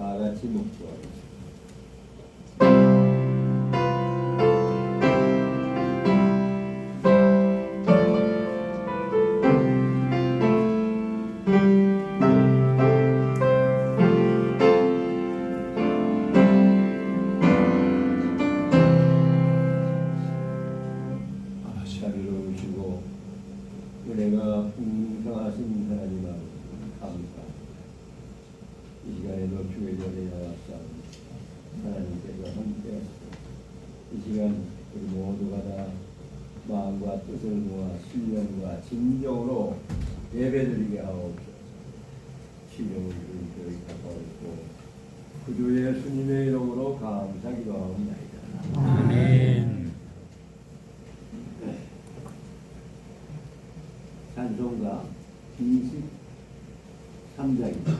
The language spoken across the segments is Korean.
다 같이 묵주하겠습니다. 자비로 오시고 은혜가 풍성하신 하나님 아버지 감사합니다. 이 시간에도 주의 전에 나왔사옵니다. 하나님께서 함께하시고 이 시간 우리 모두가 다 마음과 뜻을 모아 신령과 진정으로 예배드리게 하옵소서. 신령을 주의 가까웠고 구주 예수님의 이름으로 감사기도 하옵나이다. 아멘. 찬송가 23장입니다.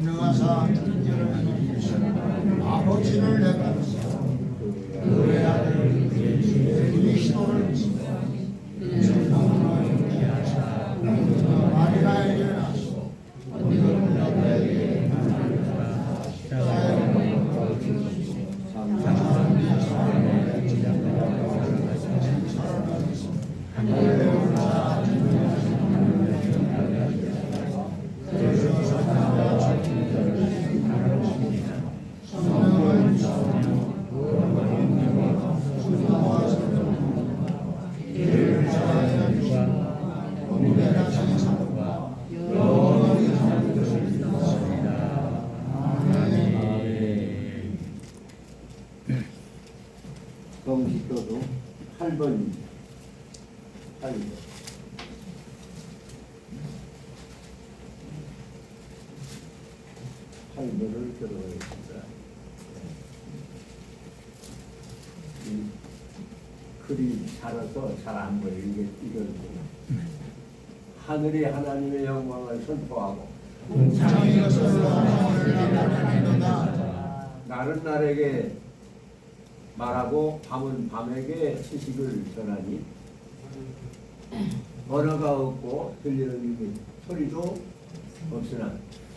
전능하사 아버지를 내가 그의 아들 그리스도를 마리아에게 낳았소. 성식도도 8번입니다. 8번. 을 들어보겠습니다. 이 글이 살아서 잘 안 보여요. 이걸 하늘이 하나님의 영광을 선포하고 날은 날에게 말하고 밤은 밤에게 지식을 전하니 언어가 없고 들리는 소리도 없으나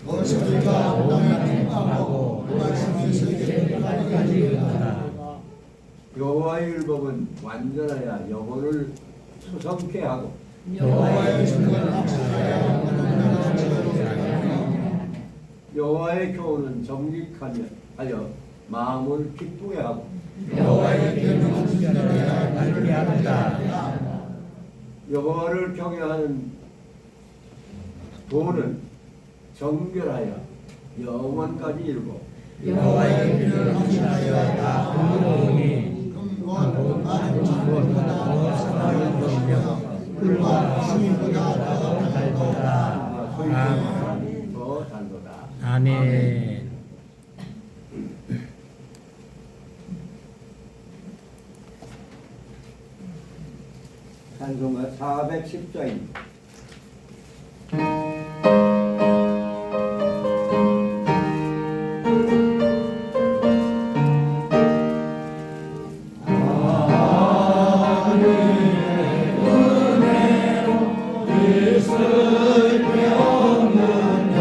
소리가 땅에 통하고 말씀이 세계까지 이르노라. 여호와의 율법은 완전하여 영혼을 소성케 하고 여호와의 증거는 확실하여 여호와의 교훈은 정직하며 하여 마음을 기쁘게 하고 여호와의 계명은 순전하여 밝게 하는다. 여호와를 경외하는 도는 정결하여 영원까지 이르고 여호와의 계명을 확실하여 다 의로우니 금과 만천보다 사랑하는 것이며 불과 시민보다 더 달도다. 더 달도다. 아멘. 찬송가 410장입니다. 있을 게 없는 자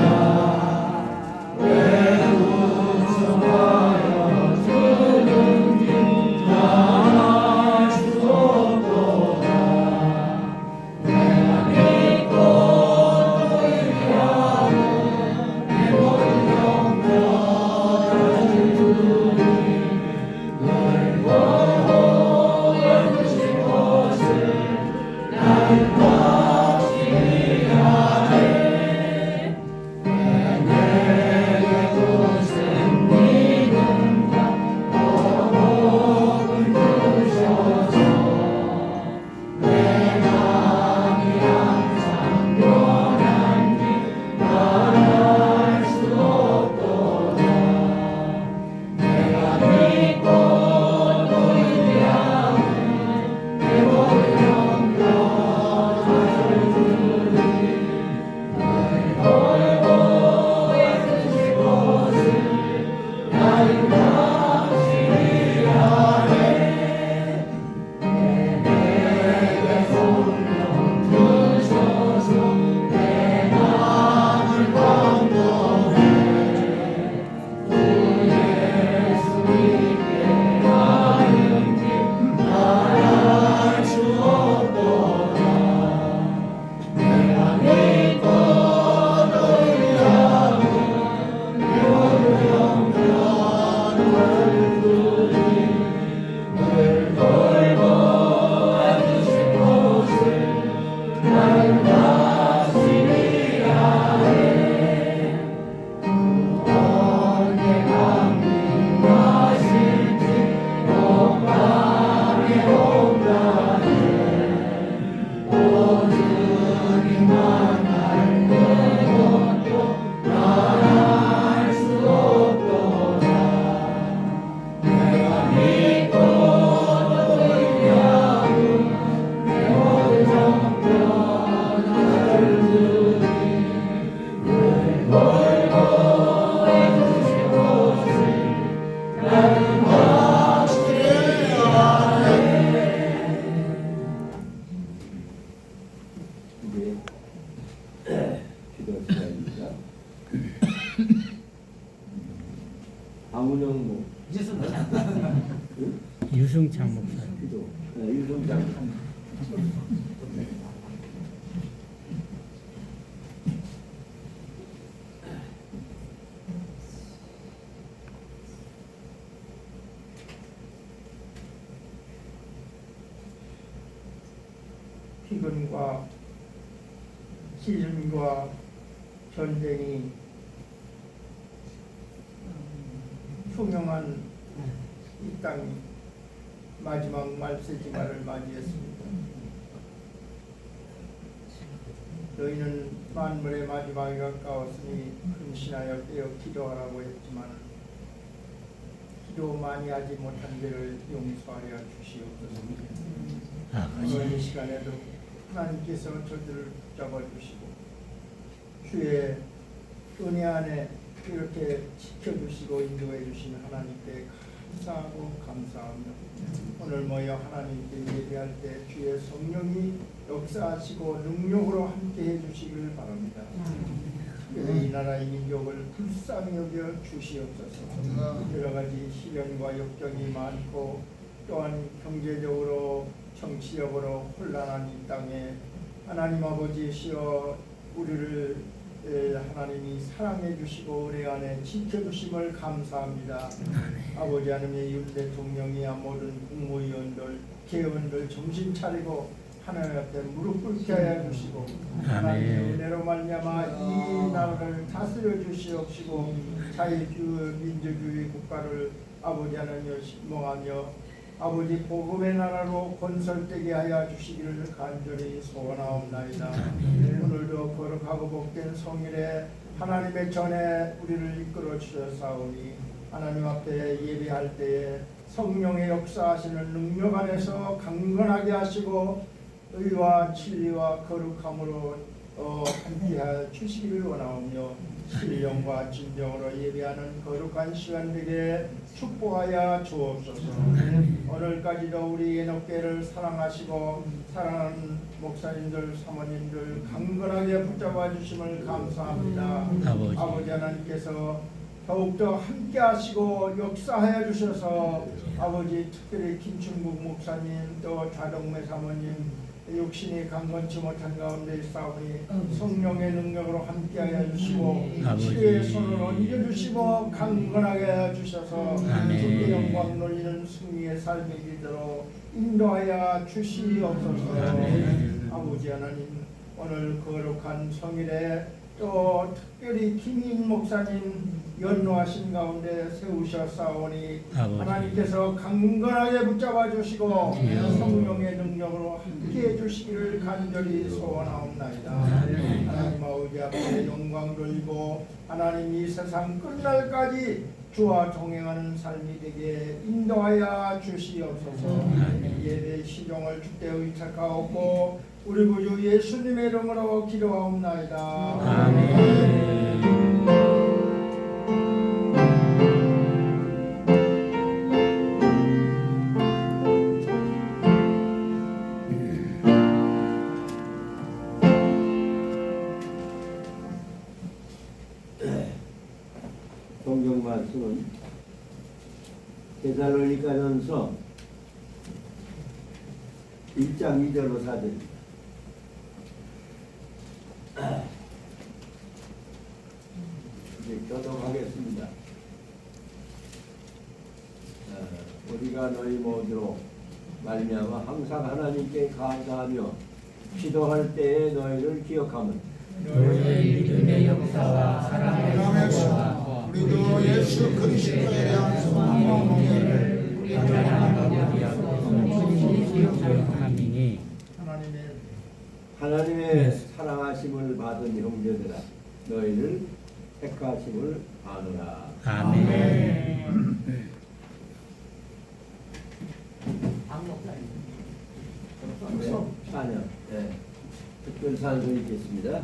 있습니다. 방운영 목, 응? 유승창 목사. 기도, 유성장. 희근과 시즌과 전쟁이 흉흉한 이 땅 마지막 말세지말을 맞이했습니다. 너희는 만물의 마지막이 가까웠으니 근신하여 깨어 기도하라고 했지만 기도 많이 하지 못한 죄를 용서하여 주시옵소서. 오늘 이 시간에도 하나님께서 저들을 붙잡아 주시고 주의 은혜 안에 이렇게 지켜주시고 인도해 주신 하나님께 감사하고 감사합니다. 오늘 모여 하나님께 예배할 때 주의 성령이 역사하시고 능력으로 함께 해주시길 바랍니다. 특별히 이 나라의 민족을 불쌍히 여겨 주시옵소서. 여러 가지 시련과 역경이 많고 또한 경제적으로 정치적으로 혼란한 이 땅에 하나님 아버지시여 우리를 하나님이 사랑해 주시고 우리 안에 지켜주심을 감사합니다. 아버지 하나님의 윤 대통령이야 모든 국무위원들 개원들 정신 차리고 하나님 앞에 무릎 꿇게 하여 주시고 하나님의 은혜로 말미암아 이 나라를 다스려 주시옵시고 자유주의 민주주의 국가를 아버지 하나님 신봉하며 아버지 복음의 나라로 건설되게 하여 주시기를 간절히 소원하옵나이다. 오늘도 거룩하고 복된 성일에 하나님의 전에 우리를 이끌어 주셨사오니 하나님 앞에 예배할 때에 성령의 역사하시는 능력 안에서 강건하게 하시고 의와 진리와 거룩함으로 함께하여 주시기를 원하오며 신령과 진정으로 예배하는 거룩한 시간 되게 축복하여 주옵소서. 오늘까지도 우리 예노께를 사랑하시고 사랑하는 목사님들 사모님들 강건하게 붙잡아 주심을 감사합니다. 아버지 하나님께서 더욱더 함께 하시고 역사하여 주셔서 아버지 특별히 김춘국 목사님 또 좌동매 사모님 육신이 강건치 못한 가운데 있사오니 성령의 능력으로 함께하여 주시고 치료의 손을 얹어주시고 강건하게 하여 주셔서 주의 영광 놀리는 승리의 삶이 되도록 인도하여 주시옵소서. 아버지 하나님 오늘 거룩한 성일에 또 특별히 김인 목사님 연로하신 가운데 세우셨사오니 하나님께서 강건하게 붙잡아 주시고 성령의 능력으로 함께해 주시기를 간절히 소원하옵나이다. 하나님 아버지 앞에 영광 돌리고 하나님 이 세상 끝날까지 주와 동행하는 삶이 되게 인도하여 주시옵소서. 예배 시종을 주께 의탁하옵고 우리 구주 예수님의 이름으로 기도하옵나이다. 아멘. 성경 말씀은 데살로니가전서 1장 2절로 4절입니다. 이제 교독하겠습니다. 우리가 너희 모두로 말미암아 항상 하나님께 감사하며 기도할 때에 너희를 기억하면 너희의 믿음의 역사와 사랑의 수고와 우리도 예수 그리스도에 대한 소망과 목표를 우리 하나님 아버지 앞에서 충실히 기억하미니 하나님의 사랑하심을 받은 형제들아 너희를 택하심을 아노라. 아멘. 찬양, 특별 찬송 있겠습니다.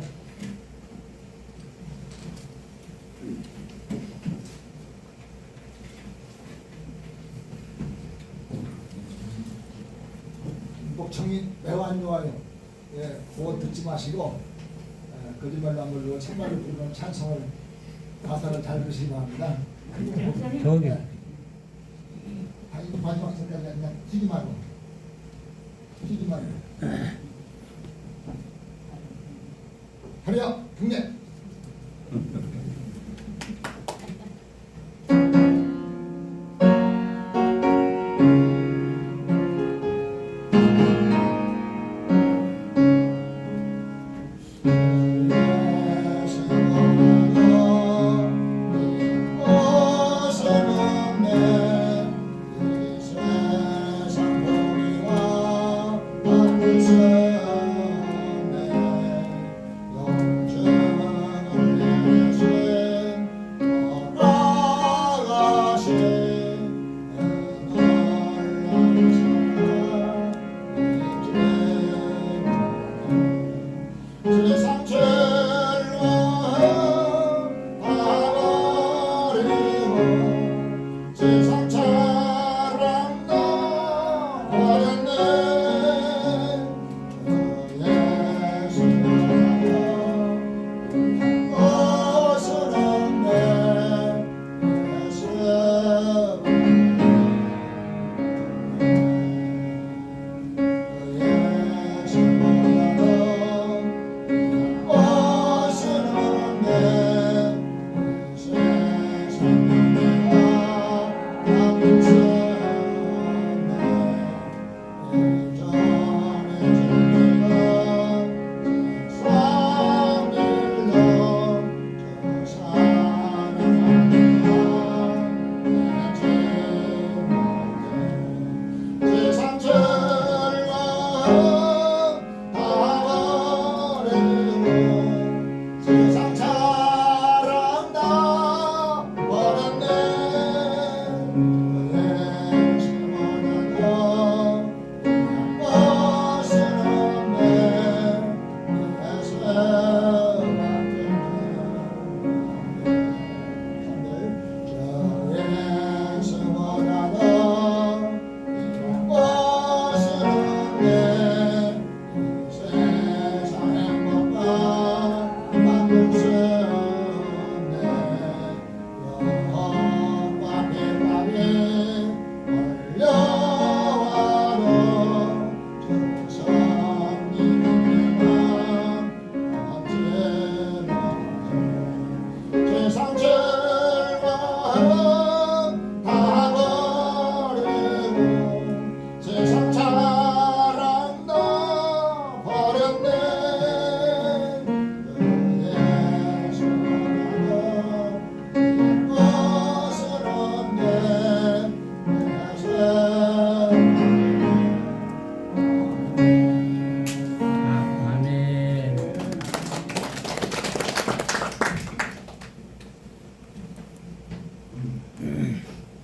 목청이 매우 안 좋아요. 예, 그거 듣지 마시고 거짓말로 안 부르고 참말로 부르는 찬송을 가사를 잘 부르시기 바랍니다. 저기 마지막 선까지 그냥 뛰기만 하고 뛰기만 하고 하리야 국내 아멘.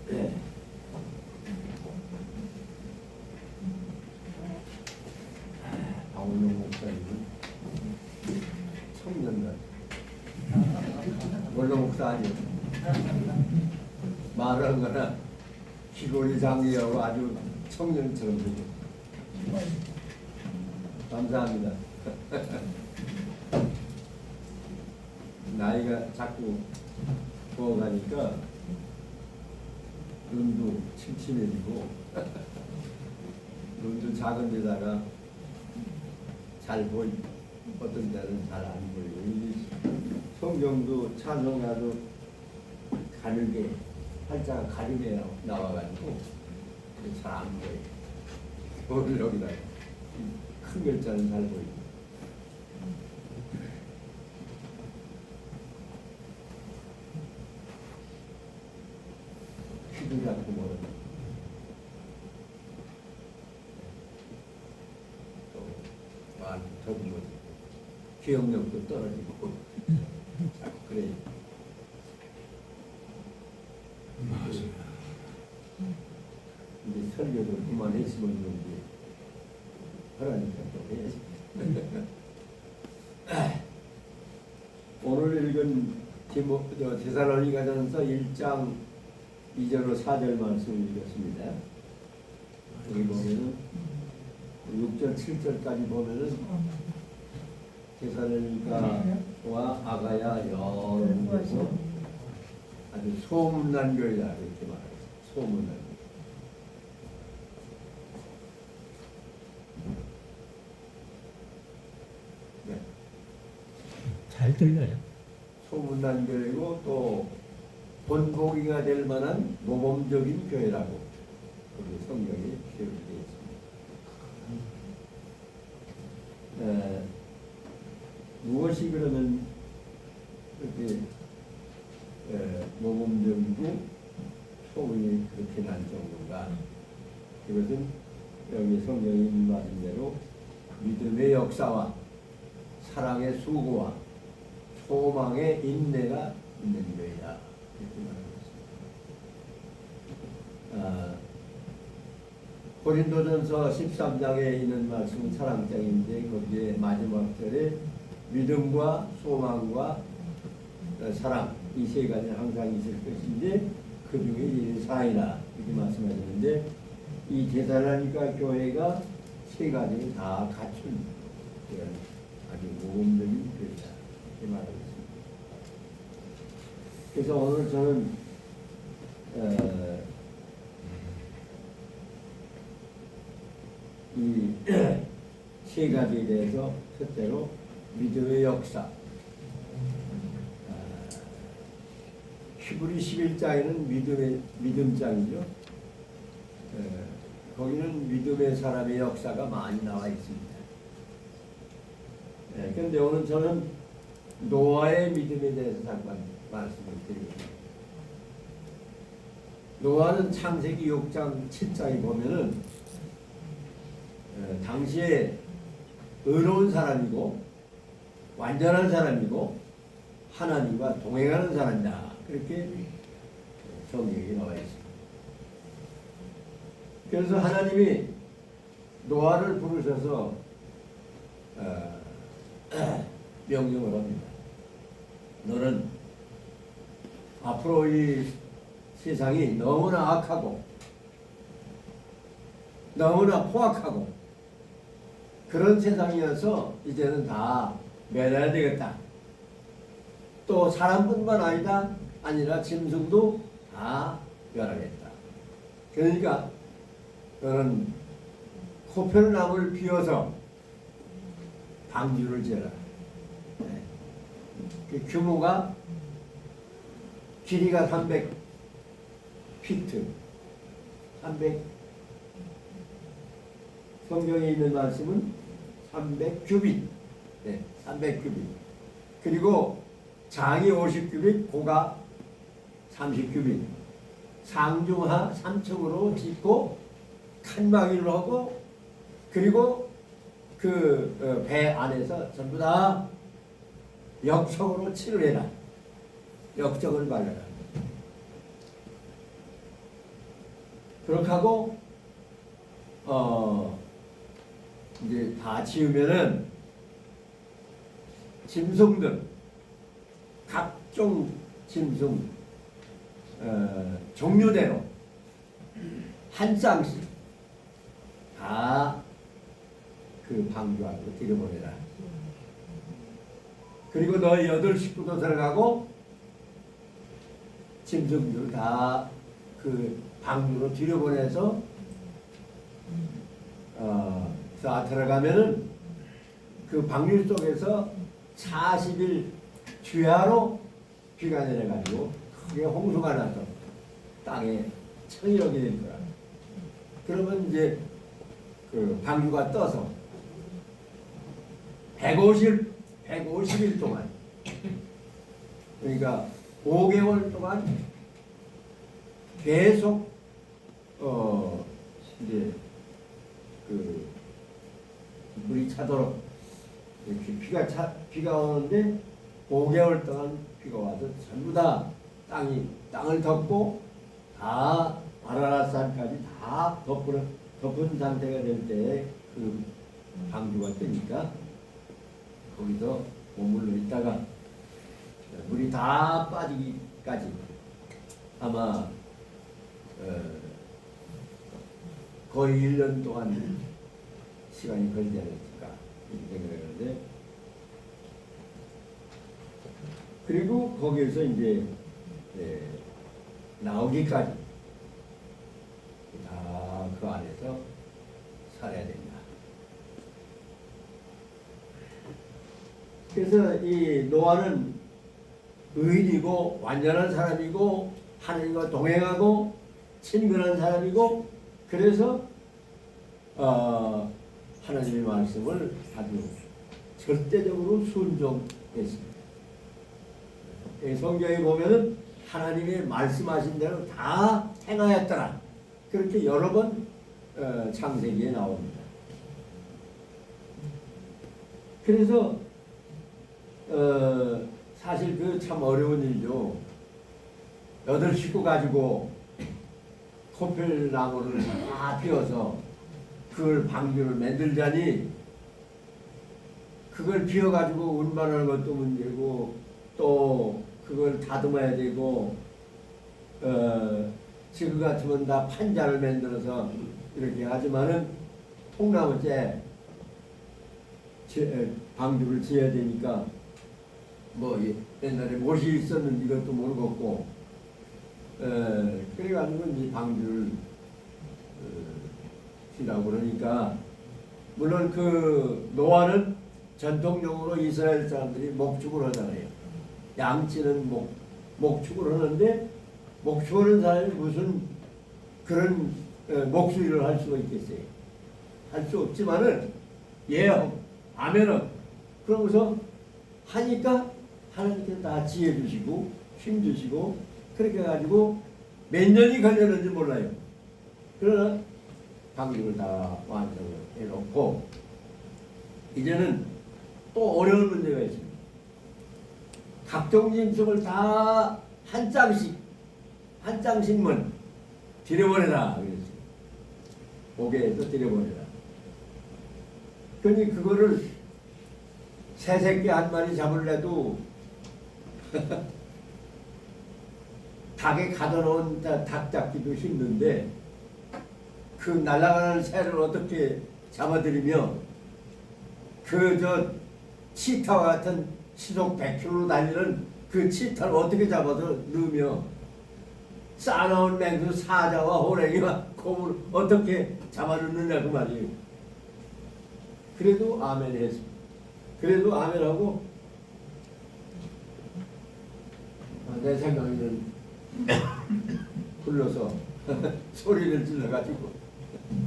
네. 박운영 목사님은 청년들 원로 목사 아니에요. 말하는 거나 귀걸이 장기하고 아주 청년처럼 되죠. 감사합니다. 나이가 자꾸 먹어가니까 눈도 침침해지고 눈도 작은 데다가 잘 보이, 어떤 데는 잘 안 보이고, 이 성경도 찬송가도 가늘게 팔자가 가늘게 나와가지고 잘 안 보여요. 오늘 여기다 큰 글자는 잘 보이고. 휘두르지 않고 모르는. 또 말 더듬고 기억력도 떨어지고 자꾸 그래. 이제 설교도 그만했으면 좋은데 하라니까 또 해야지. 오늘 읽은 데살로니가전서 1장 2절로 4절 말씀을 읽었습니다. 여기 보면은 6절 7절까지 보면은 데살로니가 아가야 여러 군데서 아주 소문난 교회다 이렇게 말해요. 소문난 교회. 네. 잘 들려요. 소문난 교회고 또 본보기가 될 만한 모범적인 교회라고 우리 성경이 기록되어 있습니다. 무엇이 그러면 그렇게 모범적이고 소문이 그렇게 난 정도인가? 이것은 여기 성경이 말씀대로 믿음의 역사와 사랑의 수고와 소망의 인내가 있는 교회다 이렇게 말하고 있습니다. 고린도전서 13장에 있는 말씀은 사랑장인데 거기에 마지막 절에 믿음과 소망과 사랑 이 세 가지는 항상 있을 것인데 그 중에 이 사랑이라 이렇게 말씀하셨는데 이 제사라니까 교회가 세 가지를 다 갖춘 아주 모범적인 교회다 이렇게 말하고 있습니다. 그래서 오늘 저는 이 세 가지에 대해서 첫째로 믿음의 역사. 히브리 11장에는 믿음장이죠. 거기는 믿음의 사람의 역사가 많이 나와 있습니다. 그런데 오늘 저는 노아의 믿음에 대해서 잠깐 말씀을 드리겠습니다. 노아는 창세기 6장 7장에 보면은 당시에 의로운 사람이고 완전한 사람이고 하나님과 동행하는 사람이다. 그렇게 성경에 나와 있습니다. 그래서 하나님이 노아를 부르셔서 명령을 합니다. 너는 앞으로 이 세상이 너무나 악하고 너무나 포악하고 그런 세상이어서 이제는 다 멸해야 되겠다. 또 사람뿐만 아니라 짐승도 다 멸하겠다. 그러니까 너는 코페르나무를 피워서 방주를 지어라. 그 규모가 길이가 300피트 300 성경에 있는 말씀은 300규빗 300규빗 그리고 장이 50규빗 고가 30규빗 상중하 3층으로 짓고 칸막이를 하고 그리고 그 배 안에서 전부 다 역청으로 칠을 해라. 역청을 발라라. 그렇게 하고 이제 다 지으면은 짐승들 각종 짐승 종류대로 한 쌍씩 다 그 방주 안으로 들여보내라. 그리고 너 8식구도 들어가고 짐승들 다 그 방주로 들여보내서 다 들어가면은 그 방주 속에서 40일 주야로 비가 내려가지고 크게 홍수가 나서 땅에 청이하게 될 거라. 그러면 이제 그 방주가 떠서 150일 동안 그러니까 5개월 동안 계속 이제 그 물이 차도록 이렇게 비가 오는데 5개월 동안 비가 와서 전부 다 땅을 덮고 다 아라랏산까지 다 덮은 상태가 될 때 그 방주가 뜨니까 거기서 머물러 있다가 물이 다 빠지기까지 아마 거의 1년 동안 시간이 걸리지 않았을까 이렇게 생각을 하는데 그리고 거기에서 이제 나오기까지 다 그 안에서 살아야 된다. 그래서 이 노아는 의인이고 완전한 사람이고 하나님과 동행하고 친근한 사람이고 그래서 하나님의 말씀을 아주 절대적으로 순종했습니다. 성경에 보면은 하나님이 말씀하신 대로 다 행하였더라. 그렇게 여러 번 창세기에 나옵니다. 그래서 사실 그 참 어려운 일이죠. 8식구 가지고 코펠나무를 다 피워서 그걸 방주를 만들자니 그걸 피워가지고 운반하는 것도 문제고 또 그걸 다듬어야 되고 지금 같으면 다 판자를 만들어서 이렇게 하지만은 통나무째 방주를 지어야 되니까 뭐 옛날에 못이 있었는지 이것도 모르겠고 그래가지고 이제 방주를 지라고 그러니까 물론 그 노아는 전통적으로 이스라엘 사람들이 목축을 하잖아요. 양치는 목축을 하는데 목축하는 사람이 무슨 그런 목수일을 할 수가 있겠어요? 할 수 없지만은 아멘은 그러면서 하니까 하나님께서 다 지혜 주시고 힘 주시고 그렇게 해가지고 몇 년이 걸렸는지 몰라요. 그러나 방주를 다 완성을 해놓고 이제는 또 어려운 문제가 있습니다. 각종 짐승을 다 한 장씩만 들여보내라 그랬어요. 고개에서 들여보내라. 그러니 그거를 새 새끼 한 마리 잡으려도 닭에 가둬놓은 닭 잡기도 힘든데 그 날아가는 새를 어떻게 잡아들이며 그 치타와 같은 시속 100km로 달리는 그 치타를 어떻게 잡아서 넣으며 싸나운 맹수 사자와 호랭이와 곰을 어떻게 잡아넣느냐 그 말이에요. 그래도 아멘 했습니다. 그래도 아멘하고 내 생각에는 불러서 소리를 질러가지고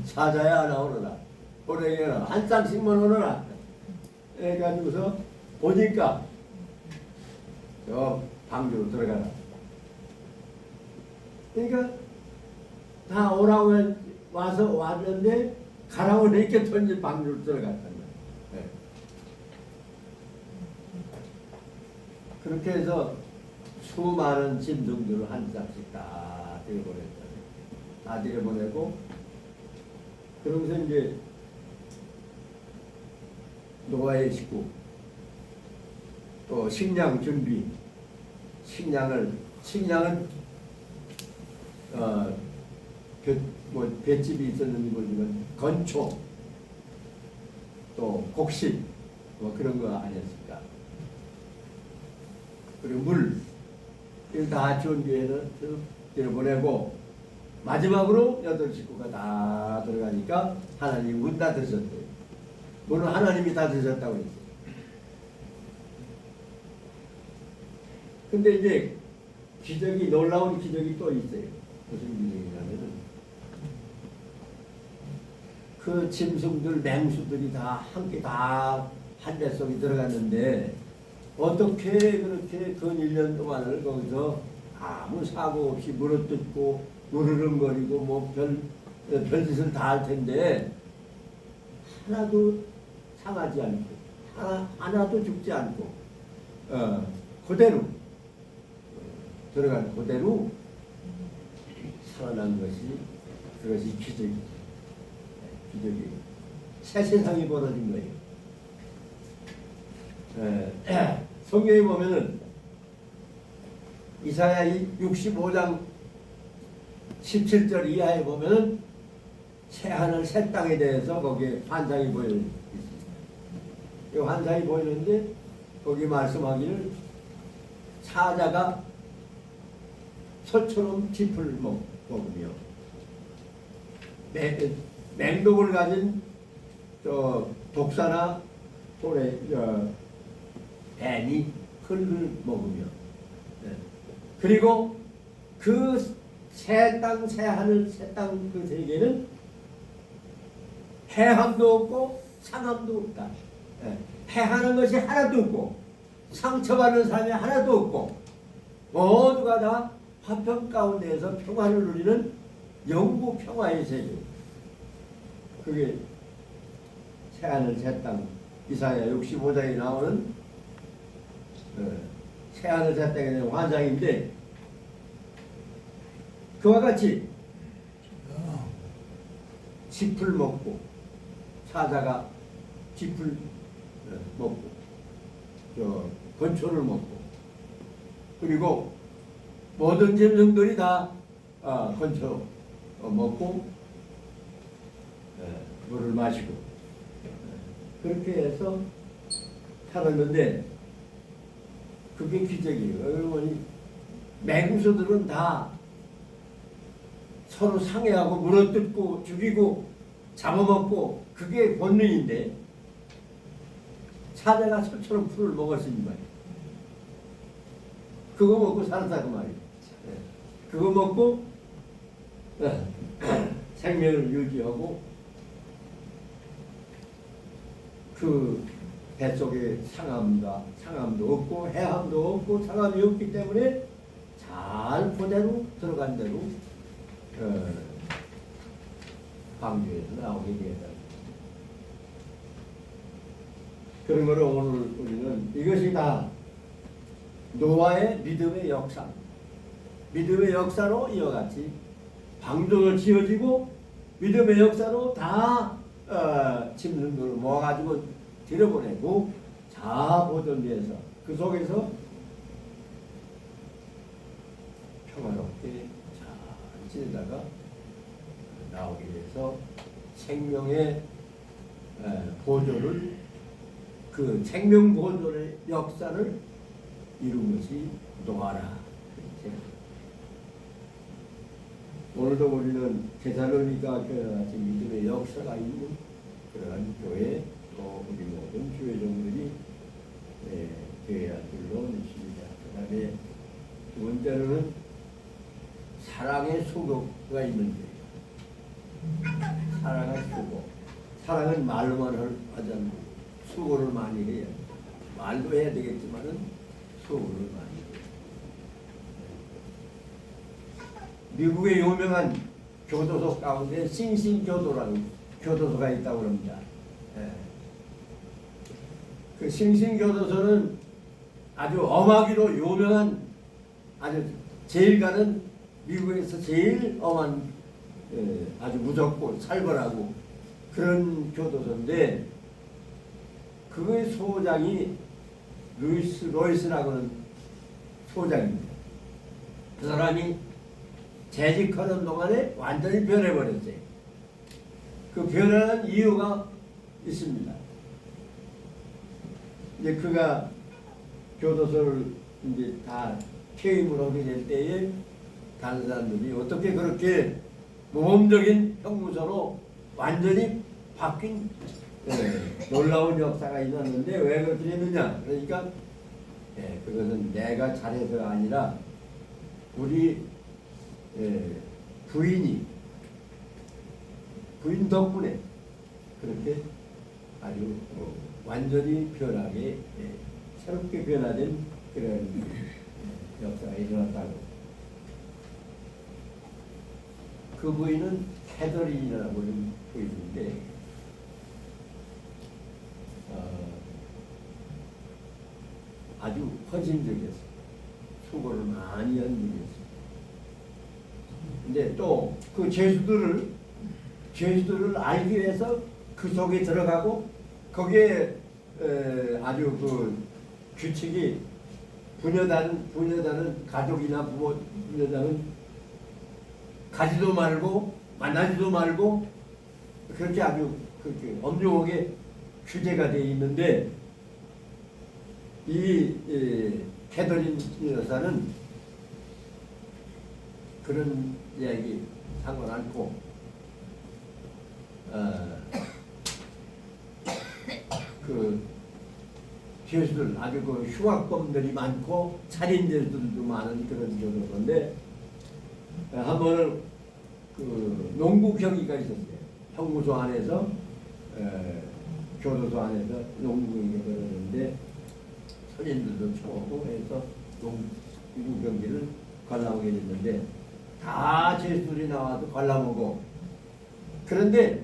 사자야 나오너라 호랭이야 한 쌍씩만 오너라 해가지고서 보니까 저 방주로 들어가라. 그러니까 다 오라고 와서 왔는데 가라고 이렇게 던진 방주로 들어갔단 말이에요. 네. 그렇게 해서 수많은 짐승들을 한 쌍씩 다 들여보냈잖아요. 다 들여보내고 그러면서 이제 노아의 식구 또 식량 준비 식량은 볏집이 있었는지 모르지만 건초 또 곡식 뭐 그런 거 아니었을까. 그리고 물 이걸 다 준비해서 들여보내고 마지막으로 8식구가 다 들어가니까 하나님 문 닫으셨대요. 문은 하나님이 닫으셨다고 했어요. 근데 이제 기적이 놀라운 기적이 또 있어요. 무슨 기적이냐면은 그 짐승들 맹수들이 다 함께 다 한 뱃속에 들어갔는데 어떻게 그렇게 그 1년 동안을 거기서 아무 사고 없이 물어뜯고 으르렁거리고 뭐 별짓을 다 할 텐데 하나도 상하지 않고 하나도 죽지 않고 그대로 들어간 그대로 살아난 그것이 기적이죠. 기적이 새 세상이 벌어진 거예요. 성경에 보면은 이사야 65장 17절 이하에 보면은 새 하늘 새 땅에 대해서 거기에 환상이 보여 있습니다. 이 환상이 보이는데 거기 말씀하기를 사자가 소처럼 짚을 먹으며 맹독을 가진 독사나 돌에 뱀이 흙을 먹으며 그리고 그 새 땅, 새 하늘, 새 땅 그 세계는 해함도 없고 상함도 없다. 해하는 것이 하나도 없고 상처받는 사람이 하나도 없고 모두가 다 화평 가운데에서 평화를 누리는 영구 평화의 세계. 그게 새하늘 새땅 이사야 65장에 나오는 새하늘 새땅에 대한 환상인데 그와 같이 짚을 먹고 사자가 짚을 먹고 건초를 먹고 그리고 모든 짐승들이 다 건초 먹고 물을 마시고 그렇게 해서 살았는데 그게 기적이에요. 여러분이 맹수들은 다 서로 상해하고 물어뜯고 죽이고 잡아먹고 그게 본능인데 사자가 소처럼 풀을 먹었으니 말이에요. 그거 먹고 살았다고 말이에요. 그거 먹고 생명을 유지하고 그 뱃속에 상함도 없고 해함도 없고 상함이 없기 때문에 잘 그대로 들어간 대로 방주에서 나오게 되었다. 그런 거를 오늘 우리는 이것이 다 노아의 믿음의 역사, 믿음의 역사로 이와 같이 방주가 지어지고 믿음의 역사로 다 짐승들을 모아가지고 들여보내고 다 보존돼서 그 속에서 평화롭게 잘 지내다가 나오게 돼서 생명의 보존을 그 생명 보존의 역사를 이룬 것이 노아라. 오늘도 우리는 데살로니가 교회같이 믿음의 역사가 있는 그러한 교회 또 우리 모든 교회종들이 교회 아들로 있습니다. 그 다음에 두 번째로는 사랑의 수고가 있는 교회. 사랑의 수고. 사랑은 말로만 하지 않고 수고를 많이 해야 돼. 말도 해야 되겠지만은 수고를 많이 해요. 미국의 유명한 교도소 가운데 싱싱교도라는 교도소가 있다고 합니다. 그 싱싱교도소는 아주 엄하기로 유명한 아주 제일 가는 미국에서 제일 엄한 아주 무섭고 살벌하고 그런 교도소인데 그의 소장이 로이스라고 하는 소장입니다. 그 사람이 재직하는 동안에 완전히 변해버렸어요. 그 변하는 이유가 있습니다. 이제 그가 교도소를 이제 다 퇴임을 하게 될 때에 다른 사람들이 어떻게 그렇게 모범적인 형무소로 완전히 바뀐 놀라운 역사가 있었는데 왜 그렇게 됐느냐? 그러니까 그것은 내가 잘해서가 아니라 우리 부인 덕분에 그렇게 아주 완전히 변하게 새롭게 변화된 그런 역사가 일어났다고. 그 부인은 캐더린이라고 하는 부인인데 아주 헌신적이었어요. 수고를 많이 한 분이었어요. 근데 또 그 죄수들을 알기 위해서 그 속에 들어가고 거기에 아주 그 규칙이 부녀자는 가족이나 부녀자는 가지도 말고 만나지도 말고 그렇게 아주 그렇게 엄중하게 규제가 되어 있는데 이 캐더린 여사는 그런 이야기 상관 않고 그 죄수들 아주 그 흉악범들이 많고 살인죄수들도 많은 그런 교도소인데 한 번은 그 농구 경기가 있었어요. 형무소 안에서 교도소 안에서 농구 경기가 벌어졌는데 선인들도 쳐오고 해서 농구 경기를 관람하게 됐는데 다 죄수들이 나와서 관람하고 그런데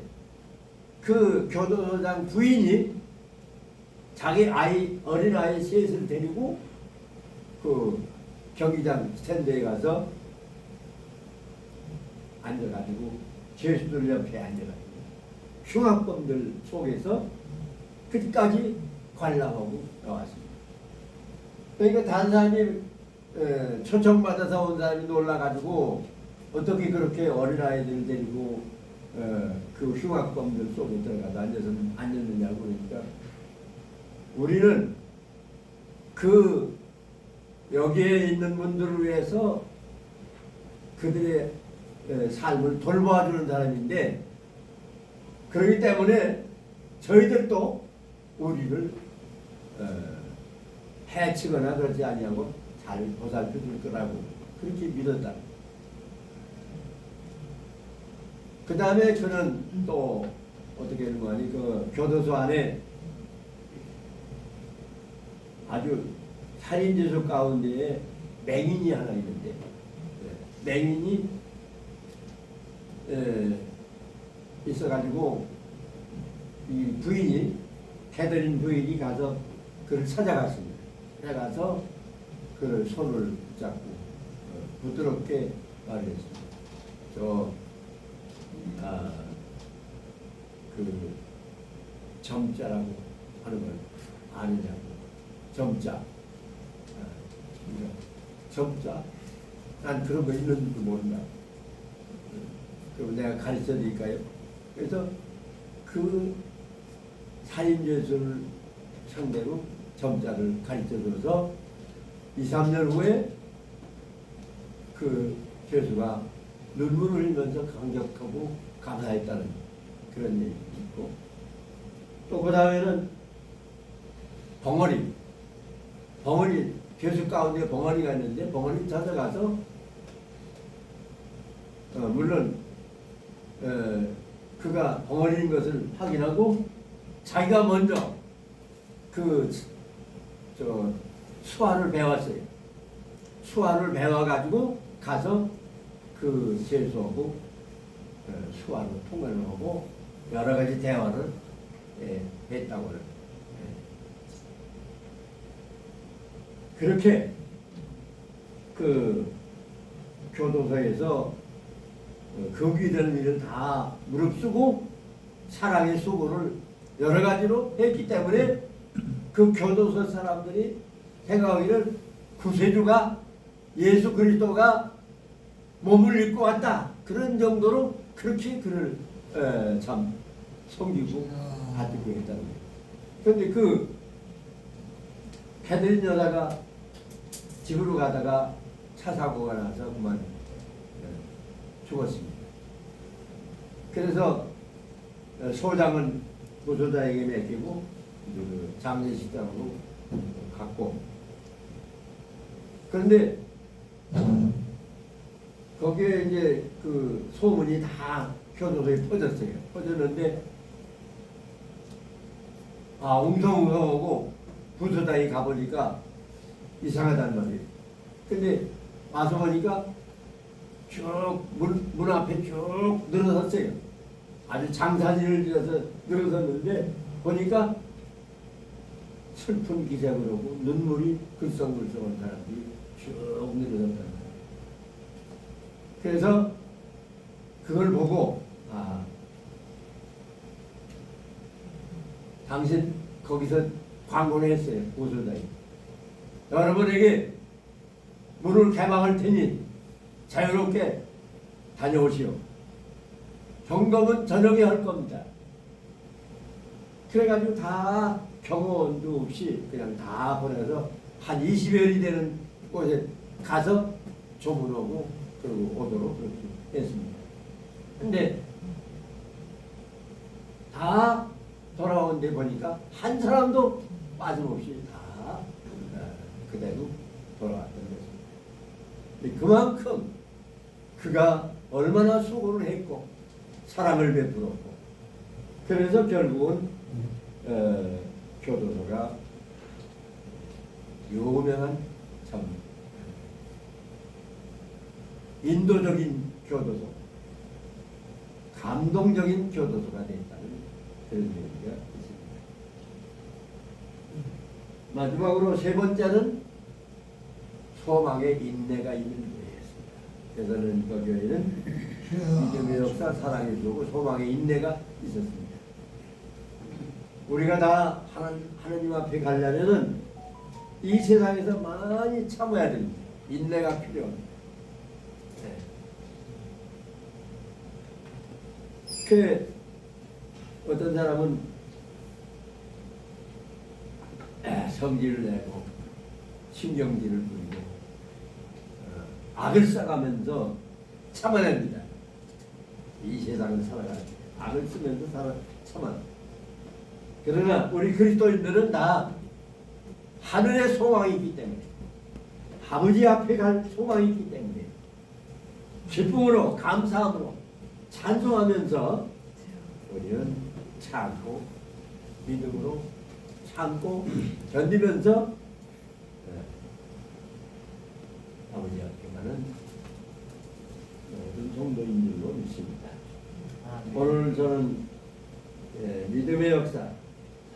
그 교도소장 부인이 자기 아이 어린 아이 셋을 데리고 그 경기장 스탠드에 가서 앉아가지고 죄수들 옆에 앉아가지고 흉악범들 속에서 끝까지 관람하고 나왔습니다. 그러니까 다른 사람이 초청받아서 온 사람이 놀라가지고 어떻게 그렇게 어린아이들 데리고 그 흉악범들 속에 들어가서 앉았느냐고 그러니까 우리는 그 여기에 있는 분들을 위해서 그들의 삶을 돌봐주는 사람인데 그렇기 때문에 저희들도 우리를 해치거나 그러지 아니하고 잘 보살펴 줄 거라고 그렇게 믿었다. 그 다음에 그는 또 어떻게 하는 거니 그 교도소 안에 아주 살인죄수 가운데에 맹인이 하나 있는데 맹인이 있어가지고 이 부인이 캐더린 부인이 가서 그를 찾아갔습니다. 찾아가서 그를 손을 잡고 부드럽게 말했습니다. 그 점자라고 하는 걸 아느냐고. 점자. 점자. 난 그런 거 있는지도 모른다. 그럼 내가 가르쳐 드릴까요? 그래서 그 살인죄수를 상대로 점자를 가르쳐 줘서 2, 3년 후에 그 죄수가 눈물을 흘리면서 감격하고 감사했다는 그런 얘기 있고 또 그 다음에는 벙어리 죄수 가운데 벙어리가 있는데 벙어리 찾아가서 물론 그가 벙어리인 것을 확인하고 자기가 먼저 수화를 배웠어요. 수화를 배워가지고 가서 그 죄수하고 수화로 통화를 하고 여러 가지 대화를 했다고 그래요. 그렇게 그 교도소에서 금기되는 일을 다 무릅쓰고 사랑의 수고를 여러 가지로 했기 때문에 그 교도소 사람들이 생각하기를 구세주가 예수 그리스도가 몸을 입고 왔다 그런 정도로 그렇게 그를 참 섬기고 아끼고 했다는 거예요. 그런데 그 캐더린 여자가 집으로 가다가 차 사고가 나서 그만 죽었습니다. 그래서 소장은 부소장에게 맡기고 그 장례식장으로 갔고 그런데 거기에 이제 그 소문이 다 교도소에 퍼졌어요. 퍼졌는데 웅성웅성하고 부소장이 가보니까 이상하단 말이에요. 근데 와서 보니까 쭉 문 앞에 쭉 늘어섰어요. 아주 장사진을 지어서 늘어섰는데 보니까 슬픈 기색을 하고 눈물이 글썽글썽한 사람들이 쭉 늘어섰단 말이에요. 그래서 그걸 보고 당신 거기서 광고를 했어요. 보소장이 여러분에게 문을 개방할 테니 자유롭게 다녀오시오. 점검은 저녁에 할 겁니다. 그래가지고 다 경호원도 없이 그냥 다 보내서 한 20여일이 되는 곳에 가서 조문하고 그리고 오도록 그렇게 했습니다. 근데 다 돌아온 데 보니까 한 사람도 빠짐없이 다 그대로 돌아왔던 것입니다. 근데 그만큼 그가 얼마나 수고를 했고 사랑을 베풀었고 그래서 결국은 교도소가 유명한 참 인도적인 교도소, 감동적인 교도소가 됐다는 그런 얘기가 있습니다. 마지막으로 세 번째는 소망의 인내가 있는 교회였습니다. 그래서는 그 교회는 믿음의 역사, 사랑의 주고 소망의 인내가 있었습니다. 우리가 다 하나님 앞에 가려면은 이 세상에서 많이 참아야 됩니다. 인내가 필요합니다. 네. 그 어떤 사람은 성질을 내고 신경질을 부리고 악을 써가면서 참아냅니다. 이 세상을 살아가는 악을 쓰면서 참아. 그러나 우리 그리스도인들은 다 하늘의 소망이 있기 때문에 아버지 앞에 갈 소망이 있기 때문에 기쁨으로 감사함으로 찬송하면서 우리는 참고 믿음으로 참고 견디면서 아버지 앞에 가는 모든 성도인 줄로 믿습니다. 오늘 저는 믿음의 역사,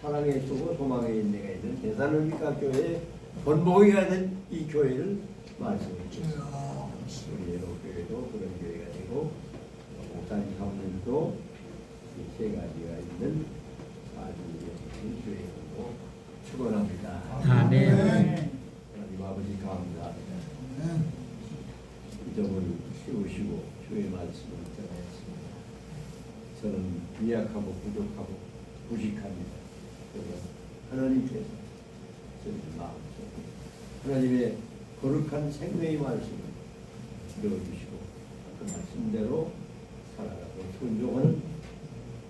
사랑의 수고, 소망의 인내가 있는 대살로니가 교회의 본보기가 된 이 교회를 말씀해 주셨습니다. 우리 예로교회도 그런 교회가 되고 목사님 사모님도 이 세 가지가 있는 아주 교회로 축원합니다. 아멘. 하나님 아버지 감사합니다. 이 점을 세우시고 주의 말씀을 전하였습니다. 저는 미약하고 부족하고 부식합니다. 그래서 하나님께서 저희 마음속에 하나님의 거룩한 생명의 말씀을 들어주시고 그 말씀대로 살아가고 순종하는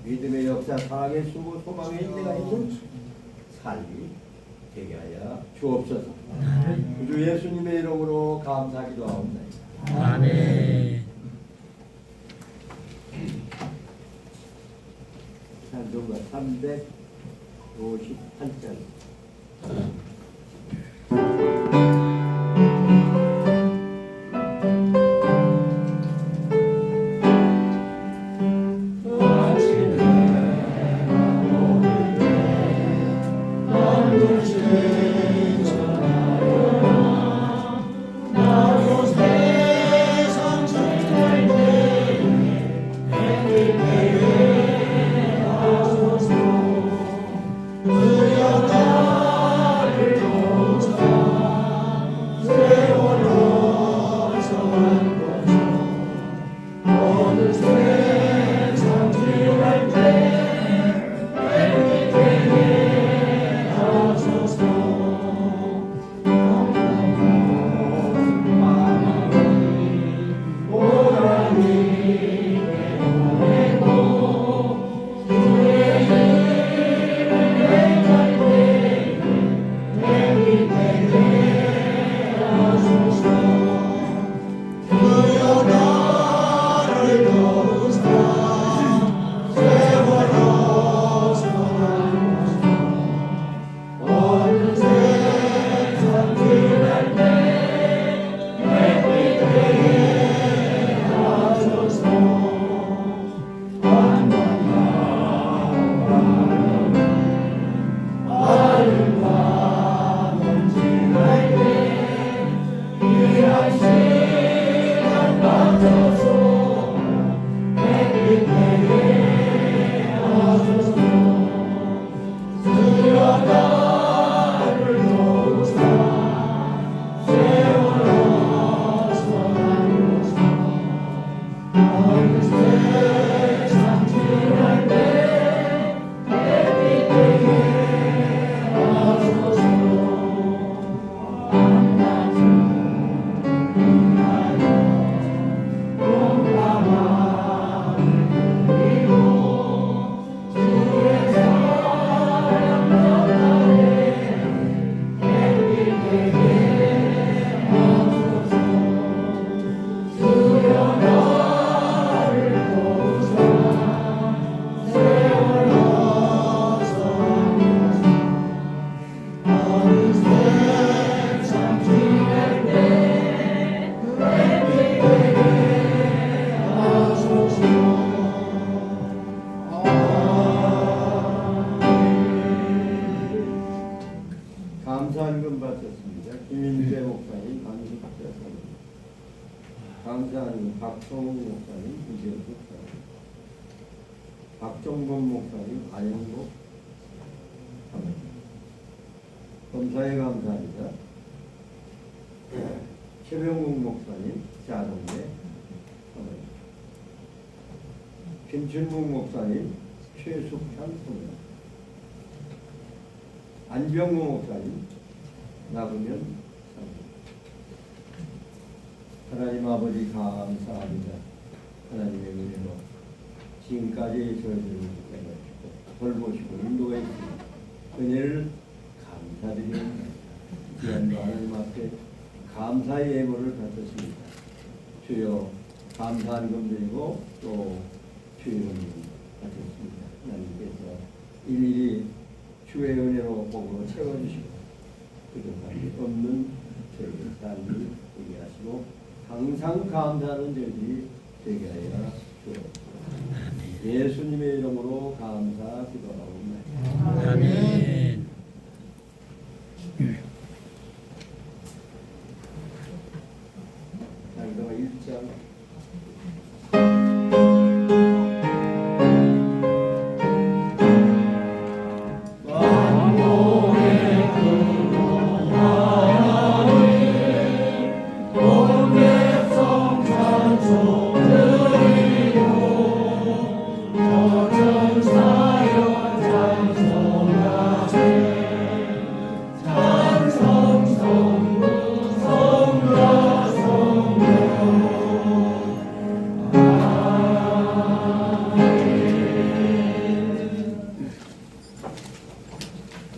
믿음의 역사, 사랑의 수고, 소망의 인내가 있는 삶이 되게 하여 주옵소서. 주 예수님의 이름으로 감사하기도 하옵나이다. 아멘. 찬송가 358장. 그 강사하는 박성웅 목사님, 이재호 목사님, 박정범 목사님, 안영복 사모님. 검사에 감사합니다. 최병국 목사님, 자동대 사모님. 김춘묵 목사님, 최숙찬 사모님. 안병무 목사님, 나그면 사모님. 하나님 아버지 감사합니다. 하나님의 은혜로 지금까지 저희들을 돌보시고 인도해 주신 은혜를 감사드립니다. 귀한 하나님 앞에 감사의 예물을 받았습니다. 주여 감사한 금드리고 또 주의 은혜를 받았습니다. 하나님께서 일일이 주의 은혜로 복으로 채워주시고 그동안 없는 저희들 삶을 되게 하시고 항상 감사하는 저희들이 되게 하여 주옵소서. 예수님의 이름으로 감사 기도하옵나이다. 아멘. 장도가 1장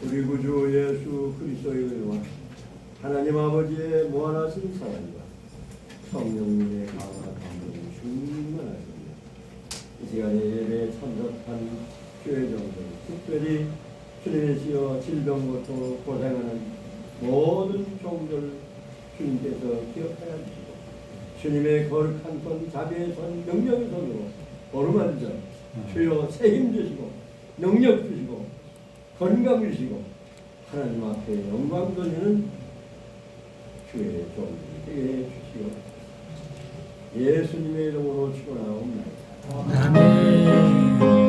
우리 구주 예수 그리스도의 은혜와 하나님 아버지의 무한하신 사랑과 성령님의 강한 감동이 충만하십니다. 이 시간에 예배에 참석한 교회 정들, 특별히 주님의 시여 질병부터 고생하는 모든 종들 주님께서 기억하여 주시고 주님의 거룩한 손, 자비의 손, 능력의 손으로 어루만져 주여 책임지시고 능력 주시고 건강 주시고 하나님 앞에 영광 돌리는 주의 종들이 되게 해주시고 예수님의 이름으로 축원하옵나이다. 아멘.